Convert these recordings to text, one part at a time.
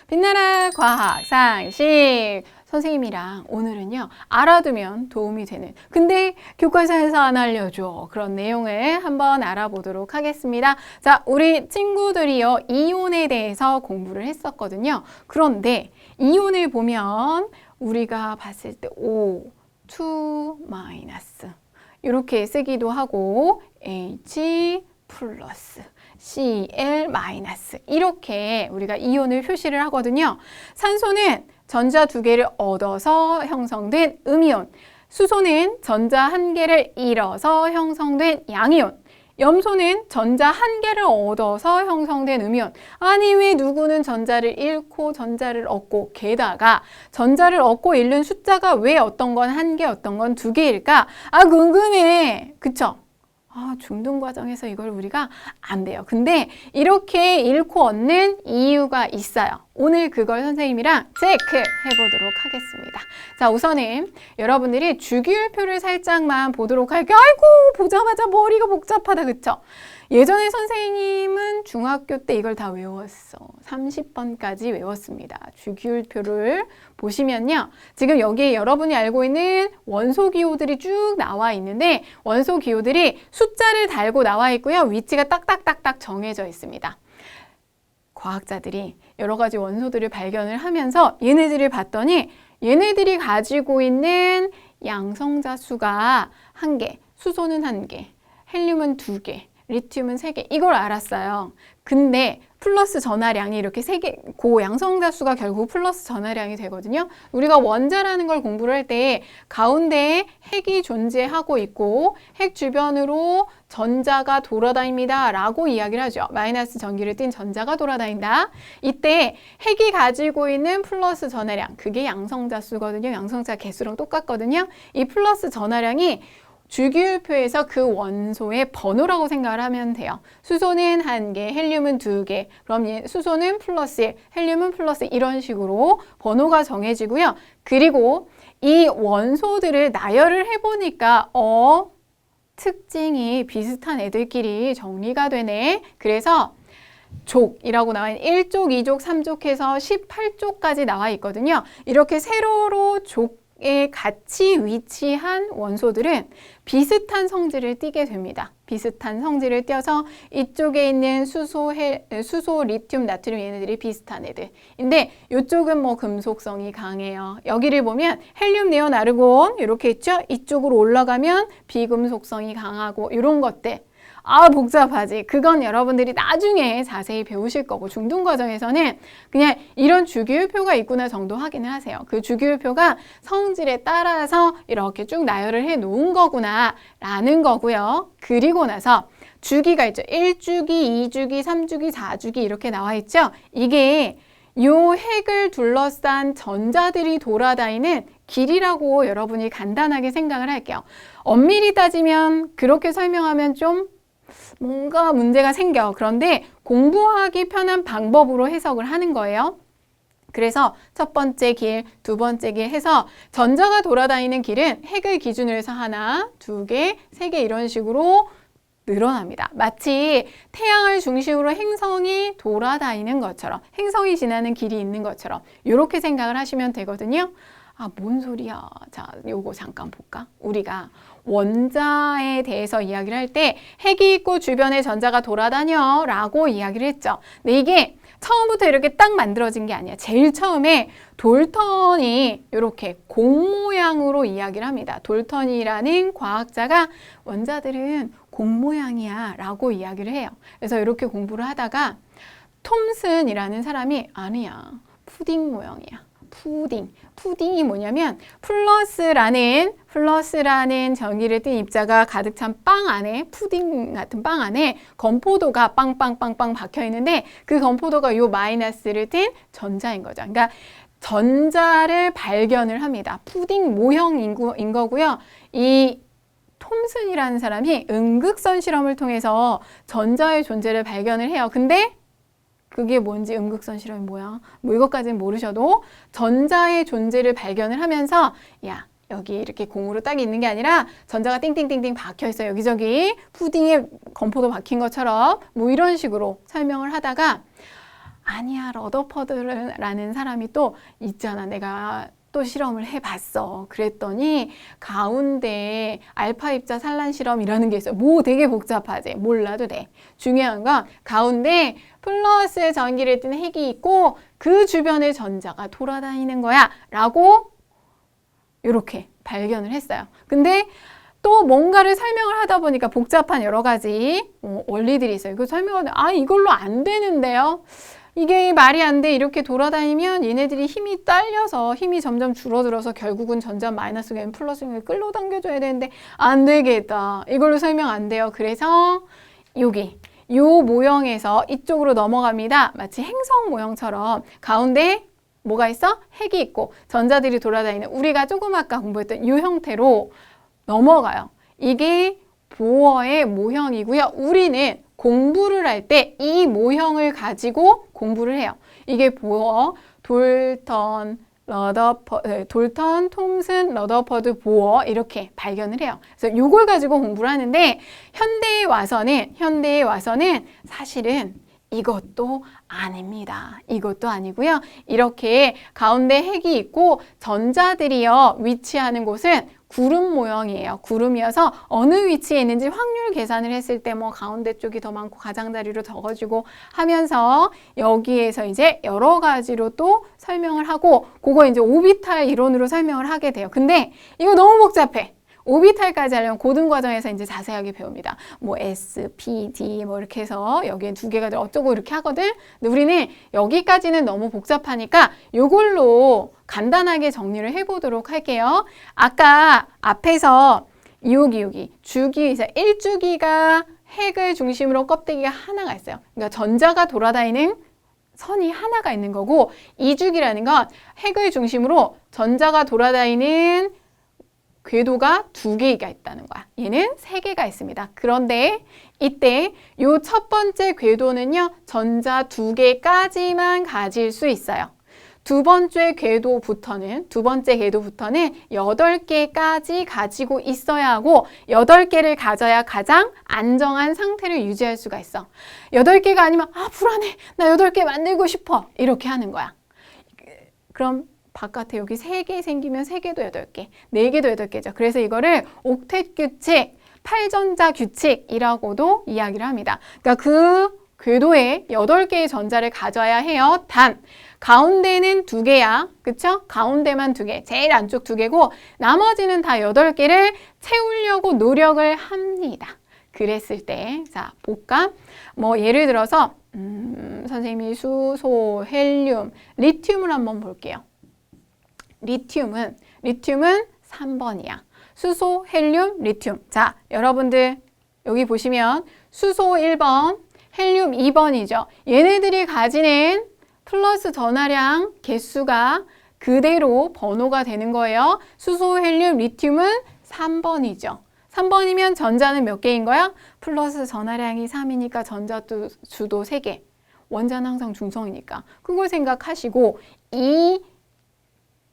빛나라 과학 상식 선생님이랑 오늘은요 알아두면 도움이 되는 근데 교과서에서 안 알려줘 그런 내용을 한번 알아보도록 하겠습니다. 자, 우리 친구들이요 이온에 대해서 공부를 했었거든요. 그런데 이온을 보면 우리가 봤을 때 O, 2 마이너스 이렇게 쓰기도 하고 H 플러스 Cl 마이너스 이렇게 우리가 이온을 표시를 하거든요. 산소는 전자 2개를 얻어서 형성된 음이온, 수소는 전자 1개를 잃어서 형성된 양이온, 염소는 전자 1개를 얻어서 형성된 음이온. 아니 왜 누구는 전자를 잃고 전자를 얻고 게다가 전자를 얻고 잃는 숫자가 왜 어떤 건 1개 어떤 건 2개일까? 아 궁금해. 그쵸? 중등 과정에서 이걸 우리가 안 돼요. 근데 이렇게 잃고 얻는 이유가 있어요. 오늘 그걸 선생님이랑 체크해 보도록 하겠습니다. 자, 우선은 여러분들이 주기율표를 살짝만 보도록 할게요. 아이고, 보자마자 머리가 복잡하다. 그쵸? 예전에 선생님은 중학교 때 이걸 다 외웠어. 30번까지 외웠습니다. 주기율표를 보시면요. 지금 여기에 여러분이 알고 있는 원소기호들이 쭉 나와 있는데 원소기호들이 숫자를 달고 나와 있고요. 위치가 딱딱딱딱 정해져 있습니다. 과학자들이 여러 가지 원소들을 발견을 하면서 얘네들을 봤더니 얘네들이 가지고 있는 양성자 수가 1개, 수소는 1개, 헬륨은 2개, 리튬은 3개 이걸 알았어요. 근데 플러스 전하량이 이렇게 3개, 양성자 수가 결국 플러스 전하량이 되거든요. 우리가 원자라는 걸 공부를 할 때 가운데에 핵이 존재하고 있고 핵 주변으로 전자가 돌아다닙니다 라고 이야기를 하죠. 마이너스 전기를 띤 전자가 돌아다닌다. 이때 핵이 가지고 있는 플러스 전하량, 그게 양성자 수거든요. 양성자 개수랑 똑같거든요. 이 플러스 전하량이 주기율표에서 그 원소의 번호라고 생각을 하면 돼요. 수소는 1개, 헬륨은 2개. 그럼 수소는 플러스 1, 헬륨은 플러스 1 이런 식으로 번호가 정해지고요. 그리고 이 원소들을 나열을 해보니까 특징이 비슷한 애들끼리 정리가 되네. 그래서 족이라고 나와 있는 1족, 2족, 3족 해서 18족까지 나와 있거든요. 이렇게 세로로 족에 같이 위치한 원소들은 비슷한 성질을 띠게 됩니다. 비슷한 성질을 띄어서 이쪽에 있는 수소, 리튬, 나트륨 얘네들이 비슷한 애들. 근데 이쪽은 뭐 금속성이 강해요. 여기를 보면 헬륨, 네온, 아르곤 이렇게 있죠? 이쪽으로 올라가면 비금속성이 강하고 이런 것들. 복잡하지. 그건 여러분들이 나중에 자세히 배우실 거고 중등 과정에서는 그냥 이런 주기율표가 있구나 정도 확인을 하세요. 그 주기율표가 성질에 따라서 이렇게 쭉 나열을 해 놓은 거구나 라는 거고요. 그리고 나서 주기가 있죠. 1주기, 2주기, 3주기, 4주기 이렇게 나와 있죠. 이게 요 핵을 둘러싼 전자들이 돌아다니는 길이라고 여러분이 간단하게 생각을 할게요. 엄밀히 따지면 그렇게 설명하면 좀 뭔가 문제가 생겨. 그런데 공부하기 편한 방법으로 해석을 하는 거예요. 그래서 첫 번째 길, 두 번째 길 해서 전자가 돌아다니는 길은 핵을 기준으로 해서 하나, 2개, 3개 이런 식으로 늘어납니다. 마치 태양을 중심으로 행성이 돌아다니는 것처럼 행성이 지나는 길이 있는 것처럼 이렇게 생각을 하시면 되거든요. 뭔 소리야. 자, 요거 잠깐 볼까? 우리가 원자에 대해서 이야기를 할 때 핵이 있고 주변에 전자가 돌아다녀 라고 이야기를 했죠. 근데 이게 처음부터 이렇게 딱 만들어진 게 아니야. 제일 처음에 돌턴이 이렇게 공 모양으로 이야기를 합니다. 돌턴이라는 과학자가 원자들은 공 모양이야 라고 이야기를 해요. 그래서 이렇게 공부를 하다가 톰슨이라는 사람이 아니야. 푸딩 모양이야. 푸딩이 뭐냐면 플러스라는 전기를 띤 입자가 가득 찬 빵 안에 푸딩 같은 빵 안에 건포도가 빵빵빵빵 박혀 있는데 그 건포도가 요 마이너스를 띤 전자인 거죠. 그러니까 전자를 발견을 합니다. 푸딩 모형인 거고요. 이 톰슨이라는 사람이 음극선 실험을 통해서 전자의 존재를 발견을 해요. 근데 그게 뭔지 음극선 실험이 뭐야? 뭐 이것까지는 모르셔도 전자의 존재를 발견을 하면서 야, 여기 이렇게 공으로 딱 있는 게 아니라 전자가 띵띵띵띵 박혀 있어요. 여기저기 푸딩에 건포도 박힌 것처럼 뭐 이런 식으로 설명을 하다가 아니야, 러더퍼드라는 사람이 또 있잖아. 내가 또 실험을 해봤어. 그랬더니 가운데 알파 입자 산란 실험이라는 게 있어요. 뭐 되게 복잡하지? 몰라도 돼. 중요한 건 가운데 플러스 전기를 띤 핵이 있고 그 주변에 전자가 돌아다니는 거야 라고 이렇게 발견을 했어요. 근데 또 뭔가를 설명을 하다 보니까 복잡한 여러 가지 원리들이 있어요. 이거 설명하면 이걸로 안 되는데요. 이게 말이 안 돼. 이렇게 돌아다니면 얘네들이 힘이 딸려서 힘이 점점 줄어들어서 결국은 전자 마이너스가 N 플러스를 끌어당겨줘야 되는데 안 되겠다. 이걸로 설명 안 돼요. 그래서 여기 요 모형에서 이쪽으로 넘어갑니다. 마치 행성 모형처럼 가운데 뭐가 있어? 핵이 있고 전자들이 돌아다니는 우리가 조금 아까 공부했던 이 형태로 넘어가요. 이게 보어의 모형이고요. 우리는 공부를 할 때 이 모형을 가지고 공부를 해요. 이게 보어, 돌턴, 톰슨, 러더퍼드, 보어 이렇게 발견을 해요. 그래서 이걸 가지고 공부를 하는데 현대에 와서는 사실은 이것도 아닙니다. 이것도 아니고요. 이렇게 가운데 핵이 있고 전자들이요 위치하는 곳은 구름 모형이에요. 구름이어서 어느 위치에 있는지 확률 계산을 했을 때 뭐 가운데 쪽이 더 많고 가장자리로 적어주고 하면서 여기에서 이제 여러 가지로 또 설명을 하고 그거 이제 오비탈 이론으로 설명을 하게 돼요. 근데 이거 너무 복잡해. 오비탈까지 하려면 고등 과정에서 이제 자세하게 배웁니다. 뭐 S, P, D 뭐 이렇게 해서 여기에 두 개가 어쩌고 이렇게 하거든. 근데 우리는 여기까지는 너무 복잡하니까 이걸로 간단하게 정리를 해보도록 할게요. 아까 앞에서 여기 주기에서 1주기가 핵을 중심으로 껍데기가 하나가 있어요. 그러니까 전자가 돌아다니는 선이 하나가 있는 거고 2주기라는 건 핵을 중심으로 전자가 돌아다니는 궤도가 2개가 있다는 거야. 얘는 3개가 있습니다. 그런데 이때 요 첫 번째 궤도는요. 전자 2개까지만 가질 수 있어요. 두 번째 궤도부터는 8개까지 가지고 있어야 하고 8개를 가져야 가장 안정한 상태를 유지할 수가 있어. 8개가 아니면 불안해. 나 8개 만들고 싶어. 이렇게 하는 거야. 그럼 바깥에 여기 3개 생기면 3개도 8개, 4개도 8개죠. 그래서 이거를 옥텟 규칙, 8전자 규칙이라고도 이야기를 합니다. 그러니까 그 궤도에 8개의 전자를 가져야 해요. 단 가운데는 2개야. 그쵸? 가운데만 2개, 제일 안쪽 2개고 나머지는 다 8개를 채우려고 노력을 합니다. 그랬을 때, 자, 볼까? 뭐 예를 들어서 선생님이 수소, 헬륨, 리튬을 한번 볼게요. 리튬은 3번이야. 수소, 헬륨, 리튬. 자, 여러분들 여기 보시면 수소 1번, 헬륨 2번이죠. 얘네들이 가지는 플러스 전하량 개수가 그대로 번호가 되는 거예요. 수소, 헬륨, 리튬은 3번이죠. 3번이면 전자는 몇 개인 거야? 플러스 전하량이 3이니까 전자 수도 3개. 원자는 항상 중성이니까. 그걸 생각하시고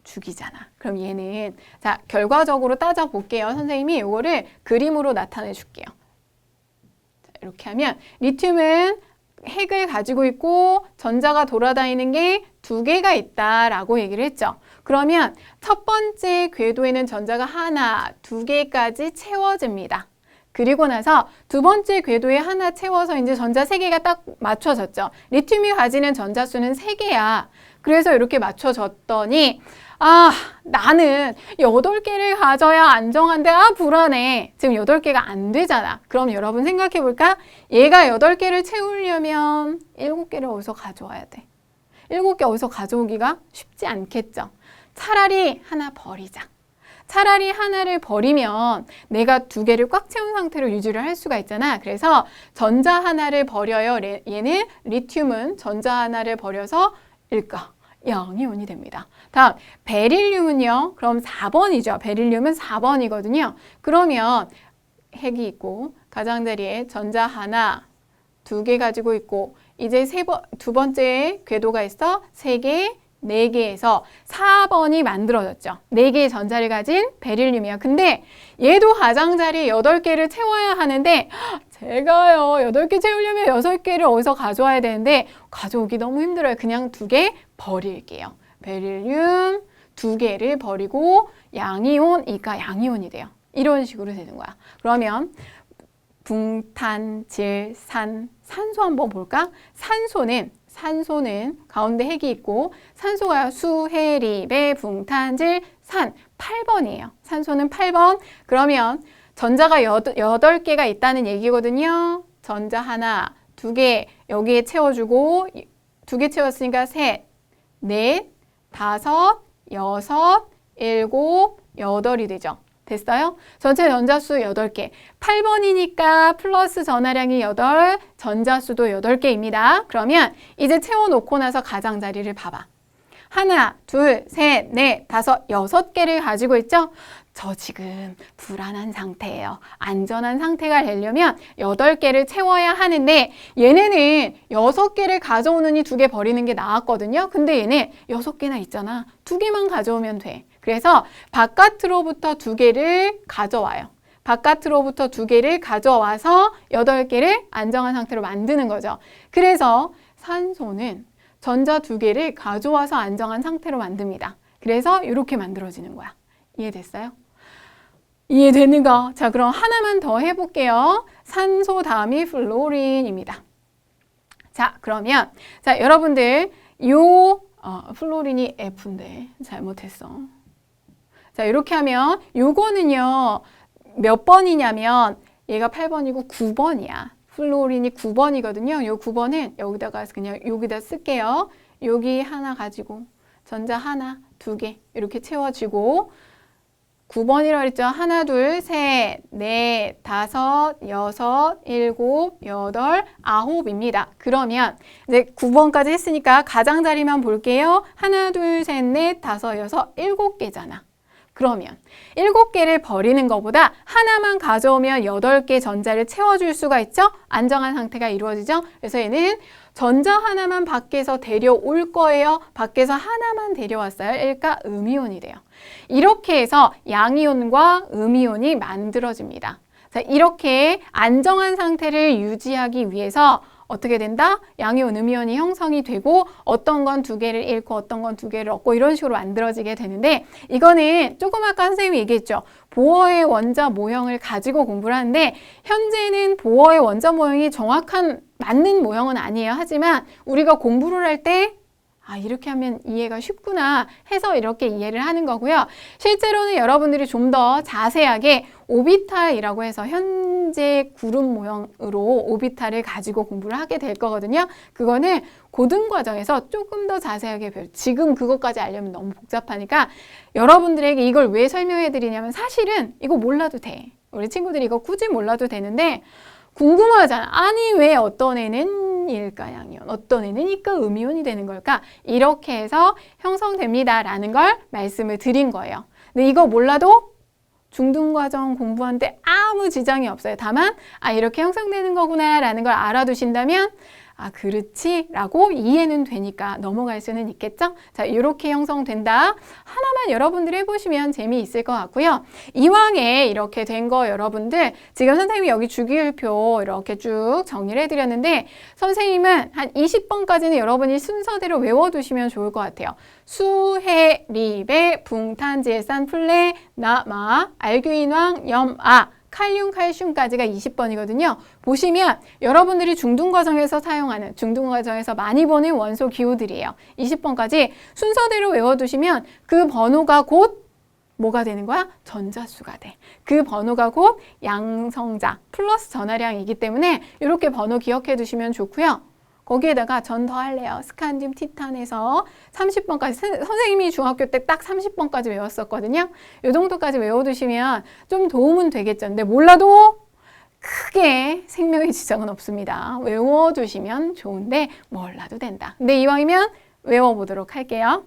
주기잖아. 그럼 얘는 자 결과적으로 따져볼게요. 선생님이 이거를 그림으로 나타내 줄게요. 자, 이렇게 하면 리튬은 핵을 가지고 있고 전자가 돌아다니는 게 2개가 있다라고 얘기를 했죠. 그러면 첫 번째 궤도에는 전자가 하나, 2개까지 채워집니다. 그리고 나서 두 번째 궤도에 하나 채워서 이제 전자 3개가 딱 맞춰졌죠. 리튬이 가지는 전자 수는 3개야. 그래서 이렇게 맞춰졌더니 나는 8개를 가져야 안정한데 불안해. 지금 8개가 안 되잖아. 그럼 여러분 생각해 볼까? 얘가 8개를 채우려면 7개를 어디서 가져와야 돼? 7개 어디서 가져오기가 쉽지 않겠죠. 차라리 하나 버리자. 차라리 하나를 버리면 내가 2개를 꽉 채운 상태로 유지를 할 수가 있잖아. 그래서 전자 하나를 버려요. 얘는 리튬은 전자 하나를 버려서 0이온이 됩니다. 다음 베릴륨은요. 그럼 4번이죠. 베릴륨은 4번이거든요. 그러면 핵이 있고 가장자리에 전자 하나, 2개 가지고 있고 이제 두 번째 궤도가 있어. 3개, 4개에서 4번이 만들어졌죠. 4개의 전자를 가진 베릴륨이에요. 근데 얘도 가장자리 8개를 채워야 하는데 제가요 8개 채우려면 6개를 어디서 가져와야 되는데 가져오기 너무 힘들어요. 그냥 2개 버릴게요. 베릴륨 2개를 버리고 양이온이니까 양이온이 돼요. 이런 식으로 되는 거야. 그러면 붕탄, 질, 산, 산소 한번 볼까? 산소는 가운데 핵이 있고 산소가 수, 해, 리, 배, 붕탄, 질, 산 8번이에요. 산소는 8번. 그러면 전자가 8개가 있다는 얘기거든요. 전자 하나, 2개 여기에 채워주고 2개 채웠으니까 셋, 넷, 다섯, 여섯, 일곱, 여덟이 되죠. 됐어요? 전체 전자수 8개. 8번이니까 플러스 전하량이 8, 전자수도 8개입니다. 그러면 이제 채워놓고 나서 가장자리를 봐봐. 하나, 둘, 셋, 넷, 다섯, 6개를 가지고 있죠? 저 지금 불안한 상태예요. 안전한 상태가 되려면 8개를 채워야 하는데 얘네는 6개를 가져오느니 2개 버리는 게 나았거든요. 근데 얘네 6개나 있잖아. 2개만 가져오면 돼. 그래서 바깥으로부터 2개를 가져와요. 바깥으로부터 2개를 가져와서 8개를 안정한 상태로 만드는 거죠. 그래서 산소는 전자 2개를 가져와서 안정한 상태로 만듭니다. 그래서 이렇게 만들어지는 거야. 이해됐어요? 이해되는가? 자, 그럼 하나만 더 해볼게요. 산소 다음이 플로린입니다. 자, 그러면 자 여러분들 플로린이 F인데 잘못했어. 자, 이렇게 하면 요거는요 몇 번이냐면 얘가 8번이고 9번이야. 플로린이 9번이거든요. 요 9번은 여기다가 그냥 여기다 쓸게요. 여기 하나 가지고 전자 하나, 2개 이렇게 채워지고 9번이라고 했죠. 하나, 둘, 셋, 넷, 다섯, 여섯, 일곱, 여덟, 아홉입니다. 그러면 이제 9번까지 했으니까 가장자리만 볼게요. 하나, 둘, 셋, 넷, 다섯, 여섯, 7개잖아. 그러면 7개를 버리는 것보다 하나만 가져오면 8개 전자를 채워줄 수가 있죠? 안정한 상태가 이루어지죠? 그래서 얘는 전자 하나만 밖에서 데려올 거예요. 밖에서 하나만 데려왔어요. 그러니까 음이온이 돼요. 이렇게 해서 양이온과 음이온이 만들어집니다. 자, 이렇게 안정한 상태를 유지하기 위해서 어떻게 된다? 양이온, 음이온이 형성이 되고 어떤 건 2개를 잃고 어떤 건 2개를 얻고 이런 식으로 만들어지게 되는데 이거는 조금 아까 선생님이 얘기했죠. 보어의 원자 모형을 가지고 공부를 하는데 현재는 보어의 원자 모형이 정확한 맞는 모형은 아니에요. 하지만 우리가 공부를 할 때 이렇게 하면 이해가 쉽구나 해서 이렇게 이해를 하는 거고요. 실제로는 여러분들이 좀 더 자세하게 오비탈이라고 해서 현재 구름 모형으로 오비탈을 가지고 공부를 하게 될 거거든요. 그거는 고등과정에서 조금 더 자세하게 지금 그것까지 알려면 너무 복잡하니까 여러분들에게 이걸 왜 설명해 드리냐면 사실은 이거 몰라도 돼. 우리 친구들이 이거 굳이 몰라도 되는데 궁금하잖아. 아니 왜 어떤 애는 일가 양이온, 어떤 애는 이가 음이온이 되는 걸까? 이렇게 해서 형성됩니다 라는 걸 말씀을 드린 거예요. 근데 이거 몰라도 중등과정 공부하는데 아무 지장이 없어요. 다만 이렇게 형성되는 거구나 라는 걸 알아두신다면 그렇지 라고 이해는 되니까 넘어갈 수는 있겠죠? 자, 이렇게 형성된다. 하나만 여러분들 해보시면 재미있을 것 같고요. 이왕에 이렇게 된 거 여러분들 지금 선생님이 여기 주기율표 이렇게 쭉 정리를 해드렸는데 선생님은 한 20번까지는 여러분이 순서대로 외워두시면 좋을 것 같아요. 수, 해, 리, 배, 붕탄, 질산, 플레, 나, 마, 알규인황, 염, 칼륨, 칼슘까지가 20번이거든요. 보시면 여러분들이 중등과정에서 사용하는, 중등과정에서 많이 보는 원소 기호들이에요. 20번까지 순서대로 외워두시면 그 번호가 곧 뭐가 되는 거야? 전자수가 돼. 그 번호가 곧 양성자 플러스 전하량이기 때문에 이렇게 번호 기억해 두시면 좋고요. 거기에다가 전 더 할래요. 스칸듐, 티탄에서 30번까지 선생님이 중학교 때 딱 30번까지 외웠었거든요. 이 정도까지 외워두시면 좀 도움은 되겠죠. 근데 몰라도 크게 생명의 지장은 없습니다. 외워두시면 좋은데 몰라도 된다. 근데 이왕이면 외워보도록 할게요.